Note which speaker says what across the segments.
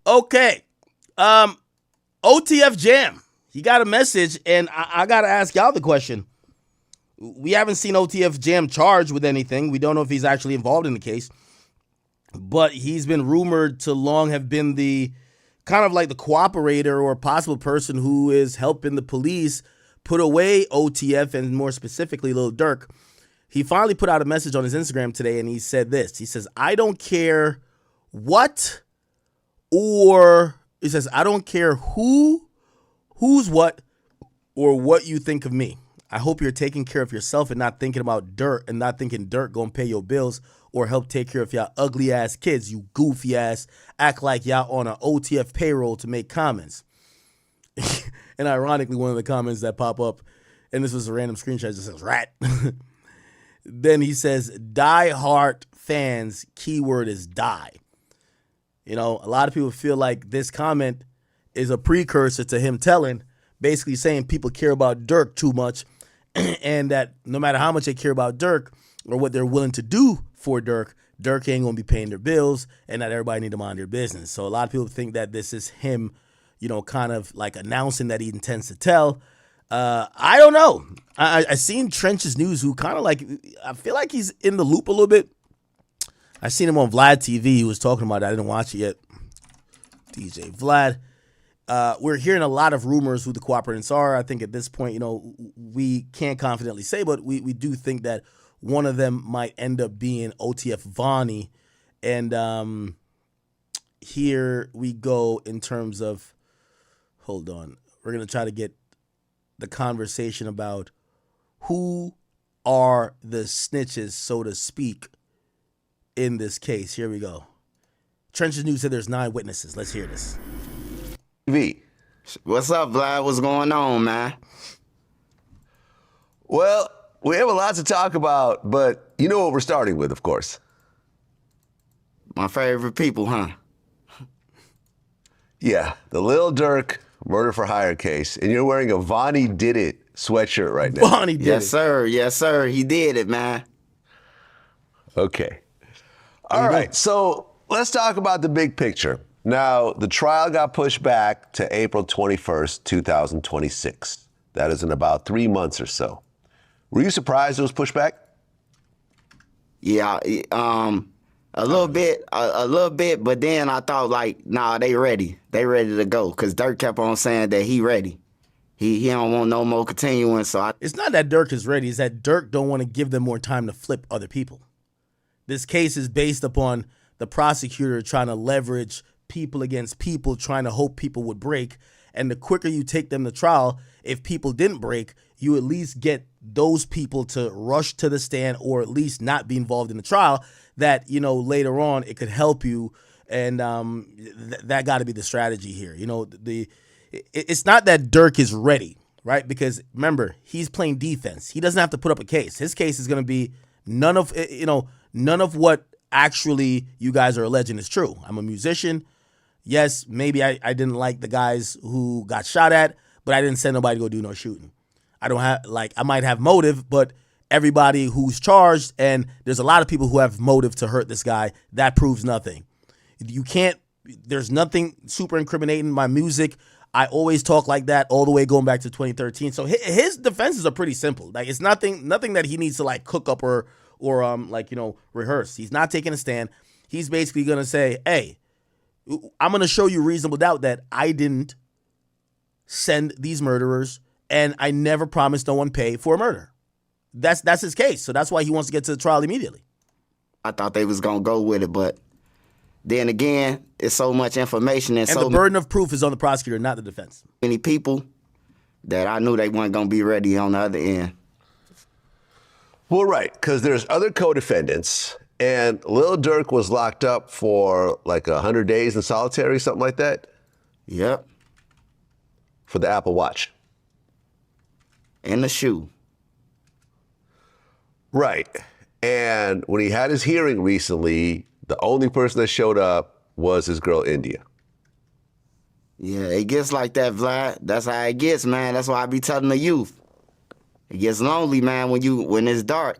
Speaker 1: Okay. OTF Jam. He got a message, and I got to ask y'all the question. We haven't seen OTF Jam charged with anything. We don't know if he's actually involved in the case. But he's been rumored to long have been the kind of like the cooperator or possible person who is helping the police put away OTF and more specifically Lil Durk. He finally put out a message on his Instagram today, and he said this. He says, I don't care what, or he says, I don't care who's what, or what you think of me. I hope you're taking care of yourself and not thinking about Durk and not thinking Durk gonna pay your bills or help take care of y'all ugly ass kids, you goofy ass, act like y'all on an OTF payroll to make comments. And ironically, one of the comments that pop up, and this was a random screenshot, just says rat. Then he says, die hard fans, keyword is die. You know, a lot of people feel like this comment is a precursor to him basically saying people care about Durk too much, and that no matter how much they care about Durk or what they're willing to do for Durk, Durk ain't gonna be paying their bills, and that everybody need to mind their business. So a lot of people think that this is him, you know, kind of like announcing that he intends to tell. I don't know. I seen Trench's News, who kind of like, I feel like he's in the loop a little bit. I seen him on VLADTV. He was talking about it. I didn't watch it yet. DJ Vlad. We're hearing a lot of rumors who the cooperators are. I think at this point, you know, we can't confidently say, but we do think that one of them might end up being OTF Vonnie. And here we go in terms of, hold on, we're going to try to get the conversation about who are the snitches, so to speak, in this case. Here we go. Trench's News said there's 9 witnesses. Let's hear this.
Speaker 2: V.
Speaker 3: What's up, Vlad? What's going on, man?
Speaker 2: Well, we have a lot to talk about, but you know what we're starting with, of course.
Speaker 3: My favorite people, huh?
Speaker 2: Yeah, the Lil Durk murder for hire case, and you're wearing a Vonnie Did It sweatshirt right now.
Speaker 1: Vonnie did it.
Speaker 3: Yes, sir. Yes, sir. He did it, man.
Speaker 2: Okay. All right, so let's talk about the big picture. Now, the trial got pushed back to April 21st, 2026. That is in about 3 months or so. Were you surprised it was pushed back?
Speaker 3: Yeah, a little bit, but then I thought like, nah, they ready to go, because Durk kept on saying that he ready. He don't want no more continuing, so
Speaker 1: It's not that Durk is ready, it's that Durk don't want to give them more time to flip other people. This case is based upon the prosecutor trying to leverage people against people, trying to hope people would break. And the quicker you take them to trial, if people didn't break, you at least get those people to rush to the stand or at least not be involved in the trial, that, you know, later on it could help you. And that got to be the strategy here. You know, it's not that Durk is ready, right? Because remember, he's playing defense. He doesn't have to put up a case. His case is going to be none of what actually you guys are alleging is true. I'm a musician. Yes, maybe I didn't like the guys who got shot at, but I didn't send nobody to go do no shooting. I don't have, like, I might have motive, but everybody who's charged, and there's a lot of people who have motive to hurt this guy, that proves nothing. You can't, there's nothing super incriminating. My music, I always talk like that all the way going back to 2013. So his defenses are pretty simple. Like, it's nothing that he needs to like cook up or like, you know, rehearse. He's not taking a stand. He's basically going to say, hey, I'm going to show you reasonable doubt that I didn't send these murderers, and I never promised no one pay for a murder. That's his case. So that's why he wants to get to the trial immediately.
Speaker 3: I thought they was going to go with it, but then again, it's so much information and so
Speaker 1: the burden of proof is on the prosecutor, not the defense.
Speaker 3: Many people that I knew they weren't going to be ready on the other end.
Speaker 2: Well, right, because there's other co-defendants, and Lil Durk was locked up for like 100 days in solitary, something like that.
Speaker 3: Yep.
Speaker 2: For the Apple Watch.
Speaker 3: And the shoe.
Speaker 2: Right. And when he had his hearing recently, the only person that showed up was his girl, India.
Speaker 3: Yeah, it gets like that, Vlad. That's how it gets, man. That's why I be telling the youth. It gets lonely, man, when it's dark.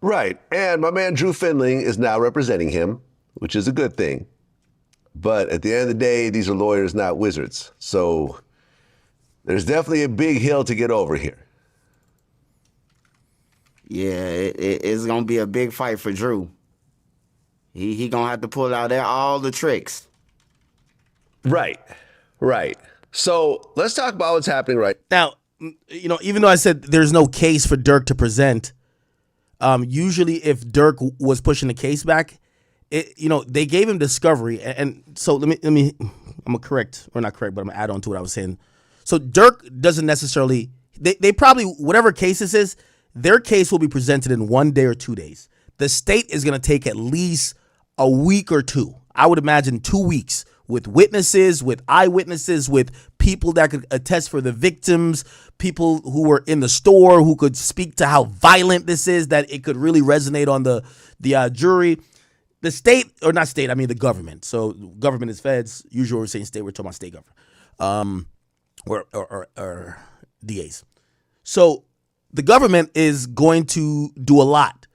Speaker 2: Right. And my man Drew Findling is now representing him, which is a good thing. But at the end of the day, these are lawyers, not wizards. So there's definitely a big hill to get over here.
Speaker 3: Yeah, it's gonna be a big fight for Drew. He gonna have to pull out all the tricks.
Speaker 2: Right. Right. So let's talk about what's happening right
Speaker 1: Now, even though I said there's no case for Durk to present, usually if Durk was pushing the case back, they gave him discovery, and so let me, I'm gonna correct, or not correct, but I'm gonna add on to what I was saying. So Durk doesn't necessarily, they probably, whatever case this is, their case will be presented in 1 day or 2 days. The state is gonna take at least a week or two. I would imagine 2 weeks, with witnesses, with eyewitnesses, with people that could attest for the victims, people who were in the store who could speak to how violent this is, that it could really resonate on the jury. The state, or not state, I mean the government. So government is feds. Usually we're saying state, we're talking about state government, or DAs. So the government is going to do a lot.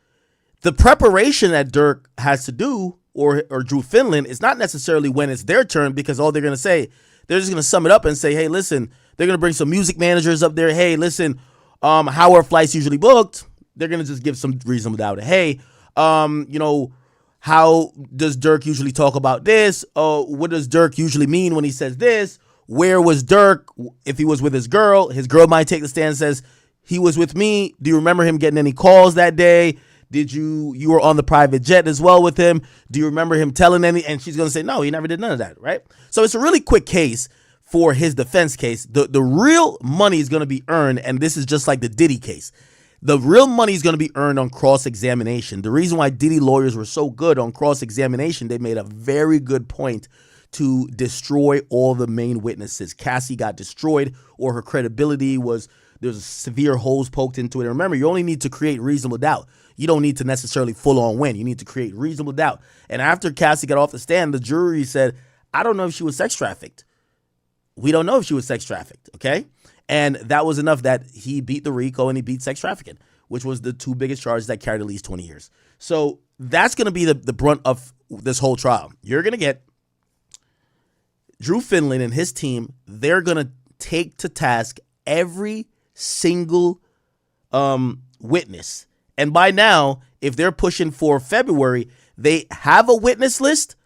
Speaker 1: The preparation that Durk has to do, or Drew Findling, is not necessarily when it's their turn, because all they're going to say, they're just going to sum it up and say, hey, listen, they're going to bring some music managers up there. Hey, listen, how are flights usually booked? They're going to just give some reasonable doubt. Hey, how does Durk usually talk about this? What does Durk usually mean when he says this? Where was Durk if he was with his girl? His girl might take the stand and says, he was with me. Do you remember him getting any calls that day? Did you were on the private jet as well with him? Do you remember him telling any? And she's going to say, no, he never did none of that, right? So it's a really quick case for his defense case. The real money is going to be earned, and this is just like the Diddy case. The real money is going to be earned on cross-examination. The reason why Diddy lawyers were so good on cross-examination, they made a very good point to destroy all the main witnesses. Cassie got destroyed, or her credibility there's severe holes poked into it. And remember, you only need to create reasonable doubt. You don't need to necessarily full-on win. You need to create reasonable doubt. And after Cassie got off the stand, the jury said, I don't know if she was sex trafficked. We don't know if she was sex trafficked, okay? And that was enough that he beat the RICO and he beat sex trafficking, which was the two biggest charges that carried at least 20 years. So that's going to be the brunt of this whole trial. You're going to get Drew Findling and his team. They're going to take to task every single witness. And by now, if they're pushing for February, they have a witness list,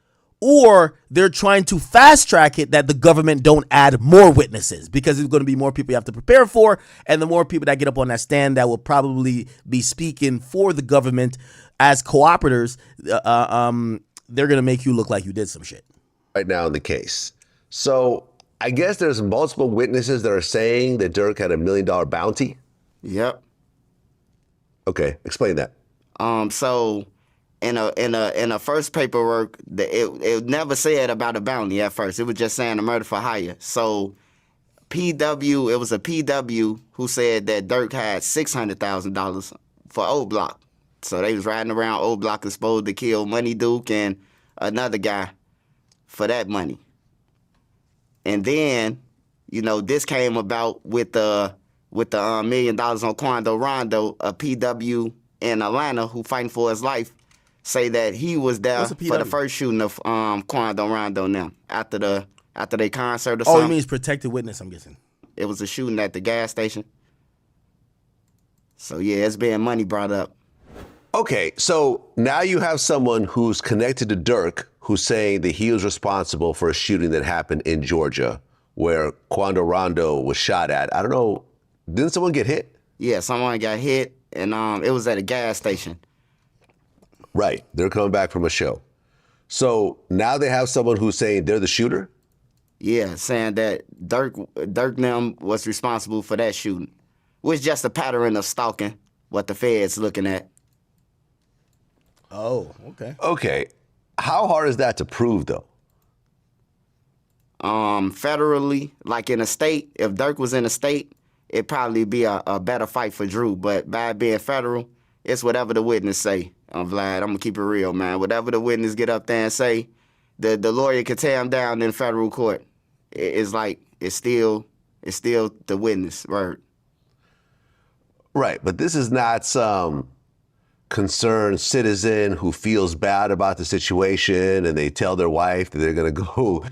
Speaker 1: or they're trying to fast track it that the government don't add more witnesses, because there's going to be more people you have to prepare for. And the more people that get up on that stand that will probably be speaking for the government as cooperators, they're going to make you look like you did some shit.
Speaker 2: now in the case. So I guess there's multiple witnesses that are saying that Durk had $1 million bounty.
Speaker 3: Yep.
Speaker 2: Okay, explain that.
Speaker 3: So in a first paperwork, it never said about a bounty at first. It was just saying a murder for hire. So it was a PW who said that Durk had $600,000 for O Block. So they was riding around O Block exposed to kill Money Duke and another guy for that money. And then, this came about with the $1 million on Quando Rondo, a PW in Atlanta who fighting for his life, say that he was there for the first shooting of Quando Rondo now after their concert or something.
Speaker 1: Oh, it means protected witness, I'm guessing.
Speaker 3: It was a shooting at the gas station. So yeah, it's being money brought up.
Speaker 2: Okay, so now you have someone who's connected to Durk who's saying that he was responsible for a shooting that happened in Georgia where Quando Rondo was shot at. I don't know, didn't someone get hit?
Speaker 3: Yeah, someone got hit, and it was at a gas station.
Speaker 2: Right, they're coming back from a show. So now they have someone who's saying they're the shooter?
Speaker 3: Yeah, saying that Durk them was responsible for that shooting, which is just a pattern of stalking, what the Fed's looking at.
Speaker 1: Oh, okay.
Speaker 2: Okay, how hard is that to prove, though?
Speaker 3: Federally, like in a state, if Durk was in a state, it'd probably be a better fight for Drew. But by it being federal, it's whatever the witness say. Vlad, I'm gonna keep it real, man. Whatever the witness get up there and say, the lawyer could tear him down in federal court. It's still the witness word.
Speaker 2: Right, but this is not some concerned citizen who feels bad about the situation and they tell their wife that they're going to go,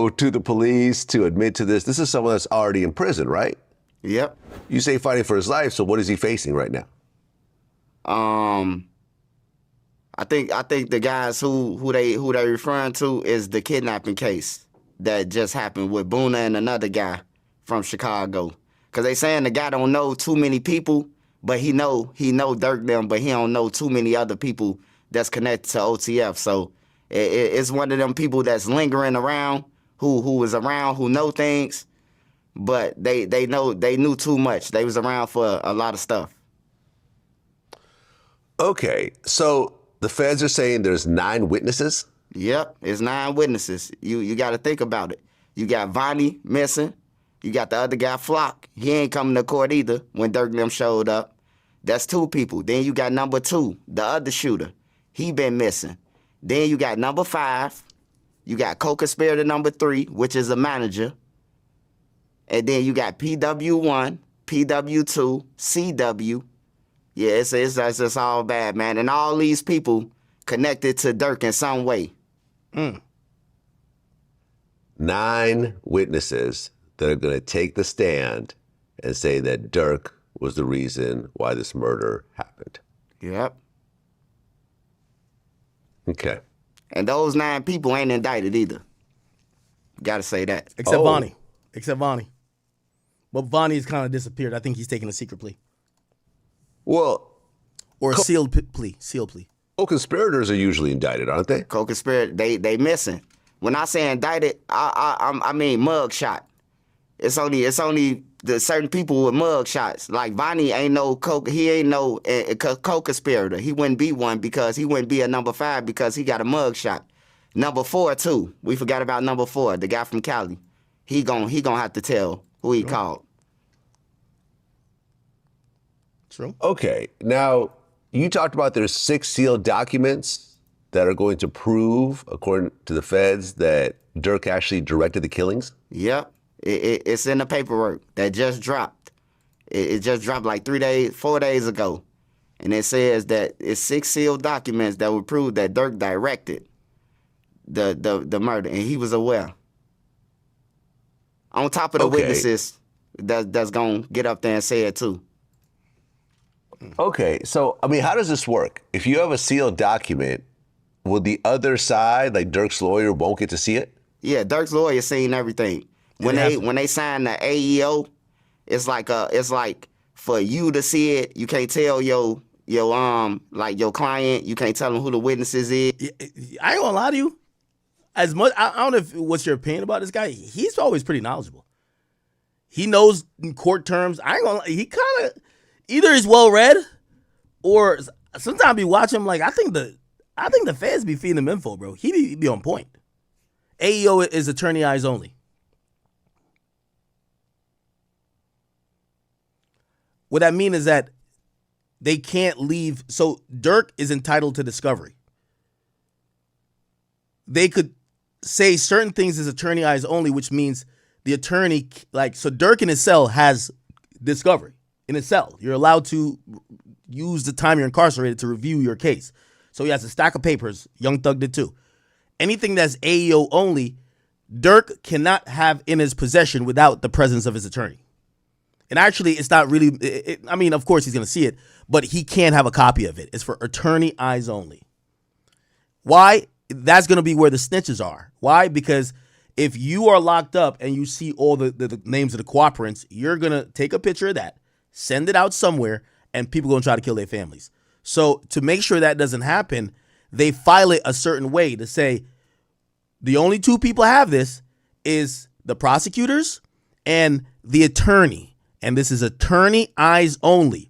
Speaker 2: to the police to admit to this. This is someone that's already in prison, right?
Speaker 3: Yep.
Speaker 2: You say fighting for his life, so what is he facing right now?
Speaker 3: I think the guys who they referring to is the kidnapping case that just happened with Boona and another guy from Chicago. Cause they saying the guy don't know too many people, but he know Durk them, but he don't know too many other people that's connected to OTF. So it's one of them people that's lingering around, who was around, who know things, but they knew too much. They was around for a lot of stuff.
Speaker 2: Okay, so the feds are saying there's 9 witnesses?
Speaker 3: Yep, it's 9 witnesses. You got to think about it. You got Vonnie missing. You got the other guy, Flock. He ain't coming to court either when Durk them showed up. That's 2 people. Then you got number 2, the other shooter. He been missing. Then you got number 5. You got co-conspirator number 3, which is a manager. And then you got PW1, PW2, CW. Yeah, it's just all bad, man. And all these people connected to Durk in some way.
Speaker 2: 9 witnesses that are going to take the stand and say that Durk was the reason why this murder happened.
Speaker 3: Yep.
Speaker 2: Okay.
Speaker 3: And those 9 people ain't indicted either. Gotta say that.
Speaker 1: Except Vonnie. But Vonnie's kind of disappeared. I think he's taking a secret plea.
Speaker 2: Well,
Speaker 1: or a sealed plea.
Speaker 2: Co-conspirators are usually indicted, aren't they?
Speaker 3: Co-conspirator, they missing. When I say indicted, I mean mug shot. It's only the certain people with mug shots. Like Vonnie ain't no co-conspirator. He wouldn't be one because he wouldn't be a number 5 because he got a mug shot. Number 4 too. We forgot about number 4, the guy from Cali. He gonna have to tell who he called.
Speaker 1: True.
Speaker 2: Okay. Now, you talked about there's 6 sealed documents that are going to prove, according to the feds, that Durk actually directed the killings?
Speaker 3: Yep. It's in the paperwork that just dropped. It just dropped like 4 days ago. And it says that it's 6 sealed documents that would prove that Durk directed the murder, and he was aware. On top of the witnesses that's going to get up there and say it too.
Speaker 2: Okay, so, I mean, how does this work? If you have a sealed document, will the other side, like Durk's lawyer, won't get to see it?
Speaker 3: Yeah, Durk's lawyer seen everything. When they sign the AEO, it's like for you to see it, you can't tell your client, you can't tell them who the witnesses is.
Speaker 1: I ain't gonna lie to you. As much I don't know what's your opinion about this guy. He's always pretty knowledgeable. He knows court terms. I ain't gonna lie. He kind of either is well read, or sometimes you watch him like I think the feds be feeding him info, bro. He be on point. AEO is attorney eyes only. What that means is that they can't leave. So Durk is entitled to discovery. They could say certain things as attorney eyes only, which means the attorney, so Durk in his cell has discovery in his cell. You're allowed to use the time you're incarcerated to review your case. So he has a stack of papers. Young Thug did too. Anything that's AEO only, Durk cannot have in his possession without the presence of his attorney. And actually, it's not really, I mean, of course he's going to see it, but he can't have a copy of it. It's for attorney eyes only. Why? That's going to be where the snitches are. Why? Because if you are locked up and you see all the names of the cooperants, you're going to take a picture of that, send it out somewhere, and people are going to try to kill their families. So to make sure that doesn't happen, they file it a certain way to say the only 2 people have this is the prosecutors and the attorney. And this is attorney eyes only.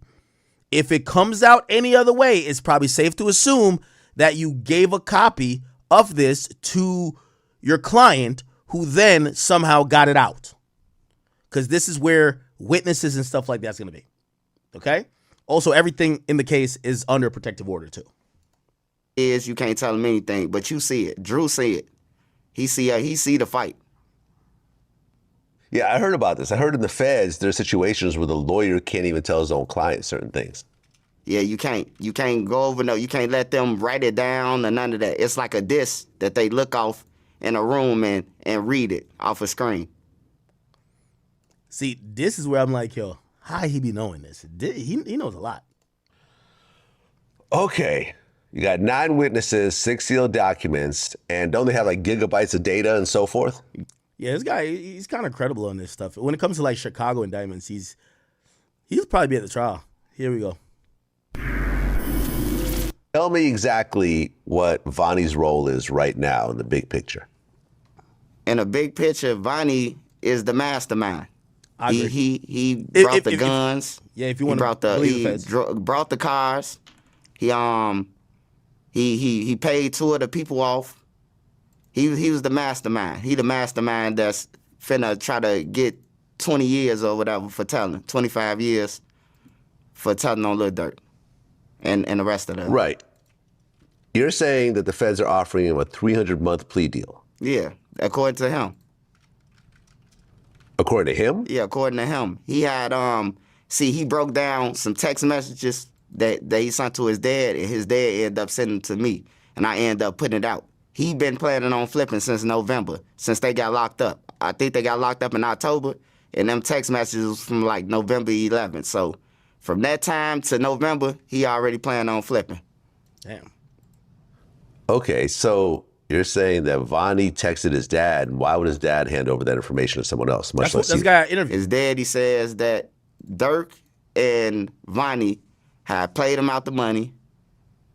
Speaker 1: If it comes out any other way, it's probably safe to assume that you gave a copy of this to your client who then somehow got it out. Because this is where witnesses and stuff like that's going to be. Okay? Also, everything in the case is under protective order too.
Speaker 3: You can't tell him anything, but you see it. Drew see it. He see the fight.
Speaker 2: Yeah, I heard about this. I heard in the feds, there are situations where the lawyer can't even tell his own client certain things.
Speaker 3: Yeah, you can't go over you can't let them write it down or none of that. It's like a disc that they look off in a room and read it off a screen.
Speaker 1: See, this is where I'm like, yo, how he be knowing this? He knows a lot.
Speaker 2: Okay. You got 9 witnesses, 6 sealed documents, and don't they have like gigabytes of data and so forth?
Speaker 1: Yeah, this guy, he's kind of credible on this stuff. When it comes to like Chicago indictments, he'll probably be at the trial. Here we go.
Speaker 2: Tell me exactly what Vonnie's role is right now in the big picture.
Speaker 3: In the big picture, Vonnie is the mastermind.
Speaker 1: I agree.
Speaker 3: He brought the guns.
Speaker 1: If you want
Speaker 3: to brought the cars. He paid 2 of the people off. He was the mastermind. He the mastermind that's finna try to get 20 years or whatever for telling, 25 years for telling on Lil Durk and the rest of them.
Speaker 2: Right. You're saying that the feds are offering him a 300-month plea deal.
Speaker 3: Yeah, according to him.
Speaker 2: According to him?
Speaker 3: Yeah, according to him. He had, he broke down some text messages that he sent to his dad, and his dad ended up sending them to me, and I ended up putting it out. He been planning on flipping since November, since they got locked up. I think they got locked up in October, and them text messages was from like November 11th. So from that time to November, he already planned on flipping.
Speaker 1: Damn.
Speaker 2: Okay, so you're saying that Vonnie texted his dad, and why would his dad hand over that information to someone else?
Speaker 1: That's the guy I interviewed.
Speaker 3: His daddy says that Durk and Vonnie had played him out the money.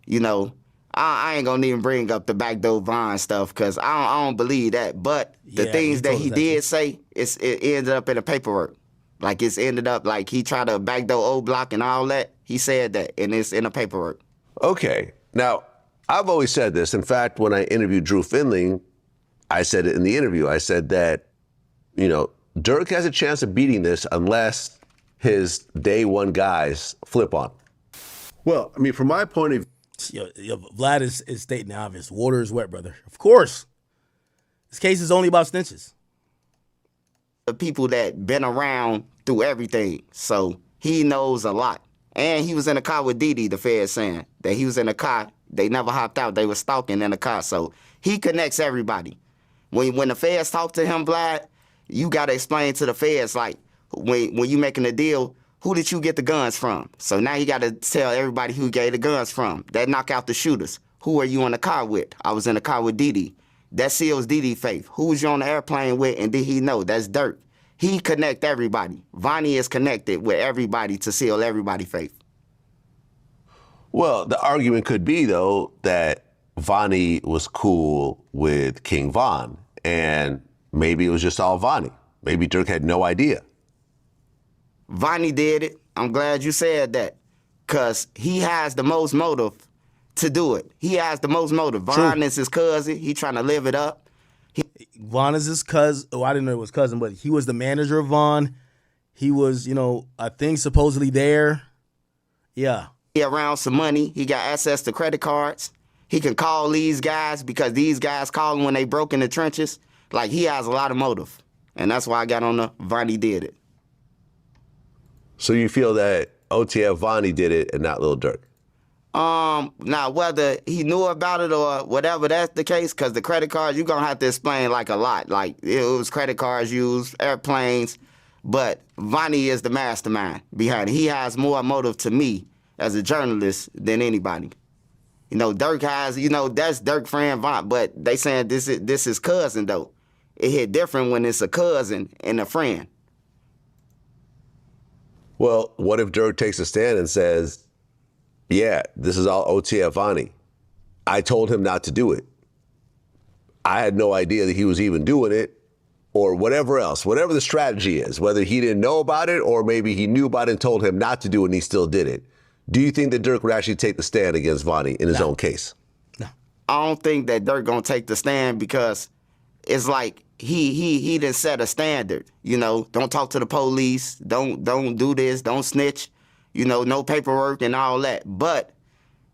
Speaker 3: You know, I ain't gonna even bring up the backdoor Von stuff because I don't believe that. But the things that he did say, it ended up in the paperwork. Like it's ended up like he tried to backdoor O Block and all that. He said that, and it's in the paperwork.
Speaker 2: Okay. Now, I've always said this. In fact, when I interviewed Drew Finling, I said it in the interview. I said that, you know, Durk has a chance of beating this unless his day one guys flip on. Well, I mean, from my point of view,
Speaker 1: Vlad is stating the obvious. Water is wet, brother. Of course. This case is only about snitches.
Speaker 3: The people that been around through everything, so he knows a lot. And he was in a car with Didi, the Fed saying that he was in a car. They never hopped out. They were stalking in the car. So he connects everybody. When the feds talk to him, Vlad, you got to explain to the feds, like, when you making a deal, who did you get the guns from? So now you got to tell everybody who gave the guns from. That knock out the shooters. Who are you in the car with? I was in the car with Didi. That seals Didi faith. Who was you on the airplane with, and did he know? That's Durk. He connect everybody. Vonnie is connected with everybody to seal everybody faith.
Speaker 2: Well, the argument could be, though, that Vonnie was cool with King Von, and maybe it was just all Vonnie. Maybe Durk had no idea.
Speaker 3: Vonnie did it. I'm glad you said that, because he has the most motive to do it. He has the most motive. Von is his cousin. He trying to live it up.
Speaker 1: Von is his cousin. Oh, I didn't know it was cousin, but he was the manager of Von. He was, I think supposedly there. Yeah.
Speaker 3: He around some money. He got access to credit cards. He can call these guys because these guys call him when they broke in the trenches. Like, he has a lot of motive. And that's why I got on the Vonnie did it.
Speaker 2: So you feel that OTF Vonnie did it and not Lil Durk?
Speaker 3: Now, whether he knew about it or whatever that's the case, because the credit cards, you're going to have to explain, like, a lot. Like, it was credit cards used, airplanes. But Vonnie is the mastermind behind it. He has more motive to me as a journalist than anybody. Durk has, that's Durk friend Von, but they saying this is cousin, though. It hit different when it's a cousin and a friend.
Speaker 2: Well, what if Durk takes a stand and says, yeah, this is all OTF Vonnie. I told him not to do it. I had no idea that he was even doing it, or whatever else, whatever the strategy is, whether he didn't know about it or maybe he knew about it and told him not to do it and he still did it. Do you think that Durk would actually take the stand against Vonnie in his own case?
Speaker 1: No.
Speaker 3: I don't think that Durk gonna take the stand because it's like he done set a standard. Don't talk to the police, don't do this, don't snitch, no paperwork and all that. But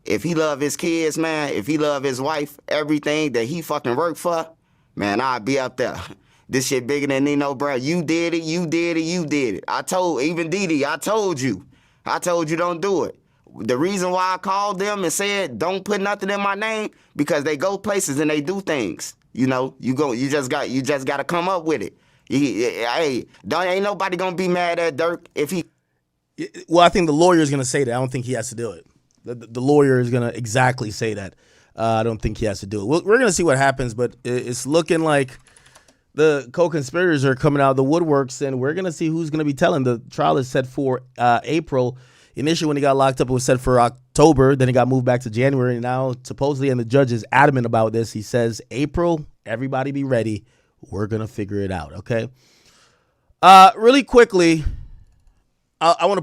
Speaker 3: if he love his kids, man, if he love his wife, everything that he fucking worked for, man, I'd be up there. This shit bigger than Nino, bro. You did it, you did it, you did it. I told, even Didi, I told you don't do it. The reason why I called them and said don't put nothing in my name, because they go places and they do things. You know, you just got to come up with it. Hey, ain't nobody gonna be mad at Durk if he.
Speaker 1: Well, I think the lawyer is gonna say that. I don't think he has to do it. The lawyer is gonna exactly say that. I don't think he has to do it. We're gonna see what happens, but it's looking like the co-conspirators are coming out of the woodworks, and we're gonna see who's gonna be telling. The trial is set for April. Initially, when he got locked up, it was set for October. Then it got moved back to January. And now, supposedly, and the judge is adamant about this. He says, April, everybody be ready. We're going to figure it out, okay? Really quickly, I want to